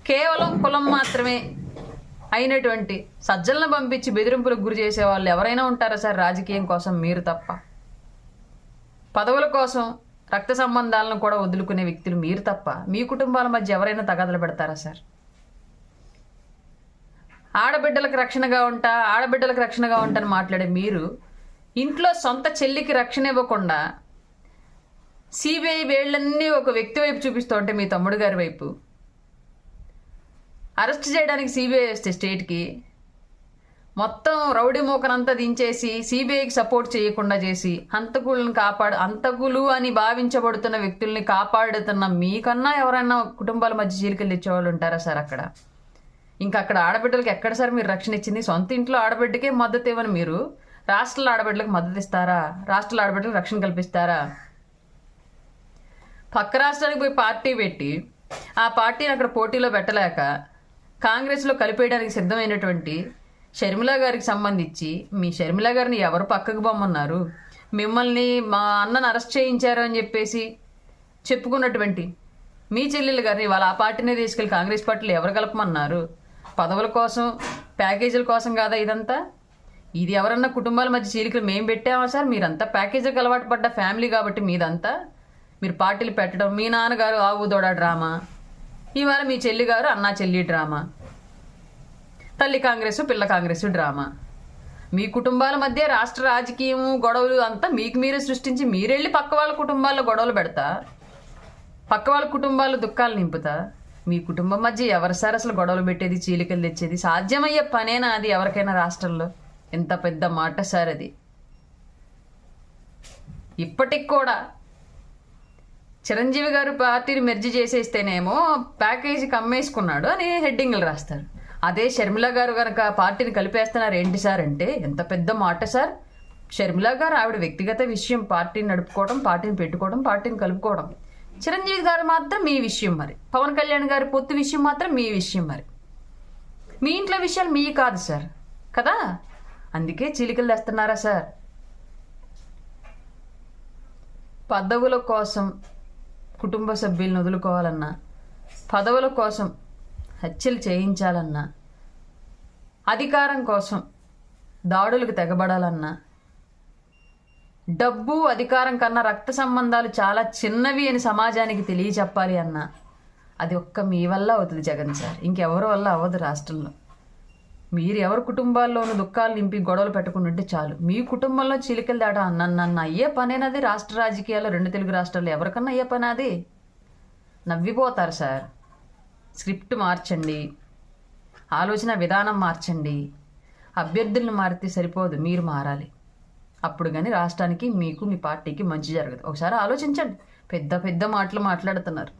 కేవలం కులం మాత్రమే అయినటువంటి సజ్జలను పంపించి బెదిరింపులకు గురి చేసే వాళ్ళు ఎవరైనా ఉంటారా సార్? రాజకీయం కోసం మీరు తప్ప. పదవుల కోసం రక్త సంబంధాలను కూడా వదులుకునే వ్యక్తులు మీరు తప్ప మీ కుటుంబాల మధ్య ఎవరైనా తగాదలు పెడతారా సార్? ఆడబిడ్డలకు రక్షణగా ఉంటాని మాట్లాడే మీరు ఇంట్లో సొంత చెల్లికి రక్షణ ఇవ్వకుండా సిబిఐ వేళ్లన్నీ ఒక వ్యక్తి వైపు చూపిస్తూ ఉంటే మీ తమ్ముడు గారి వైపు అరెస్ట్ చేయడానికి సిబిఐ వస్తే స్టేట్కి మొత్తం రౌడీ మోకనంతా దించేసి సిబిఐకి సపోర్ట్ చేయకుండా చేసి హంతకులు అని భావించబడుతున్న వ్యక్తుల్ని కాపాడుతున్న మీకన్నా ఎవరైనా కుటుంబాల మధ్య చీలికలు తెచ్చేవాళ్ళు ఉంటారా సార్? ఇంకా అక్కడ ఆడబిడ్డలకు ఎక్కడ సార్ మీరు రక్షణ ఇచ్చింది? సొంత ఇంట్లో ఆడబిడ్డకే మద్దతు ఇవ్వని మీరు రాష్ట్రాల ఆడబిడ్డలకు మద్దతు ఇస్తారా? రాష్ట్రాల ఆడబిడ్డలకు రక్షణ కల్పిస్తారా? పక్క రాష్ట్రానికి పోయి పార్టీ పెట్టి ఆ పార్టీని అక్కడ పోటీలో పెట్టలేక కాంగ్రెస్లో కలిపేయడానికి సిద్ధమైనటువంటి షర్మిల గారికి సంబంధించి మీ షర్మిల గారిని ఎవరు పక్కకు బొమ్మన్నారు? మిమ్మల్ని మా అన్నను అరెస్ట్ చేయించారు అని చెప్పేసి చెప్పుకున్నటువంటి మీ చెల్లెలు గారిని వాళ్ళ ఆ పార్టీనే తీసుకెళ్ళి కాంగ్రెస్ పార్టీలో ఎవరు కలపమన్నారు? పదవుల కోసం ప్యాకేజీల కోసం కాదా ఇదంతా? ఇది ఎవరన్నా కుటుంబాల మధ్య చీలికలు మేము పెట్టామా సార్? మీరంతా ప్యాకేజీలకు అలవాటు పడ్డ ఫ్యామిలీ కాబట్టి మీదంతా మీరు పార్టీలు పెట్టడం, మీ నాన్నగారు ఆవుదోడ డ్రామా, ఇవాళ మీ చెల్లి గారు అన్నా చెల్లి డ్రామా, తల్లి కాంగ్రెస్ పిల్ల కాంగ్రెస్ డ్రామా. మీ కుటుంబాల మధ్య రాష్ట్ర రాజకీయం గొడవలు అంతా మీకు మీరే సృష్టించి మీరెళ్ళి పక్క వాళ్ళ కుటుంబాల్లో గొడవలు పెడతా, పక్క వాళ్ళ కుటుంబాల్లో దుఃఖాలు నింపుతా. మీ కుటుంబం మధ్య ఎవరు సార్ అసలు గొడవలు పెట్టేది, చీలికలు తెచ్చేది? సాధ్యమయ్యే పనేనా అది ఎవరికైనా రాష్ట్రంలో? ఎంత పెద్ద మాట సార్ అది. ఇప్పటికి కూడా చిరంజీవి గారు పార్టీని మెర్జి చేసేస్తేనేమో ప్యాకేజీకి అమ్మేసుకున్నాడు అని హెడ్డింగ్లు రాస్తారు. అదే షర్మిల గారు కనుక పార్టీని కలిపేస్తున్నారు ఏంటి సార్ అంటే ఎంత పెద్ద మాట సార్. షర్మిల గారు ఆవిడ వ్యక్తిగత విషయం, పార్టీని నడుపుకోవడం, పార్టీని పెట్టుకోవడం, పార్టీని కలుపుకోవడం. చిరంజీవి గారు మాత్రం మీ విషయం మరి, పవన్ కళ్యాణ్ గారి పొత్తు విషయం మాత్రం మీ విషయం మరి. మీ ఇంట్లో విషయాలు మీ కాదు సార్ కదా, అందుకే చీలికలు తెస్తున్నారా సార్? పదవుల కోసం కుటుంబ సభ్యులను వదులుకోవాలన్నా, పదవుల కోసం హత్యలు చేయించాలన్నా, అధికారం కోసం దాడులకు తెగబడాలన్నా, డబ్బు అధికారం కన్నా రక్త సంబంధాలు చాలా చిన్నవి అని సమాజానికి తెలియచెప్పాలి అన్నా అది ఒక్క మీ వల్ల అవుతుంది జగన్ సార్, ఇంకెవరి వల్ల అవ్వదు రాష్ట్రంలో. మీరు ఎవరి కుటుంబాల్లోనూ దుఃఖాలు నింపి గొడవలు పెట్టుకుంటుంటే చాలు. మీ కుటుంబంలో చీలికలు దాట నన్ను అయ్యే పనేనది. రాష్ట్ర రాజకీయాల్లో 2 తెలుగు రాష్ట్రాల్లో ఎవరికన్నా అయ్యే పని అది? నవ్విపోతారు సార్. స్క్రిప్ట్ మార్చండి, ఆలోచన విధానం మార్చండి. అభ్యర్థులను మారితే సరిపోదు, మీరు మారాలి. అప్పుడు కానీ రాష్ట్రానికి, మీకు, మీ పార్టీకి మంచి జరగదు. ఒకసారి ఆలోచించండి. పెద్ద పెద్ద మాటలు మాట్లాడుతున్నారు.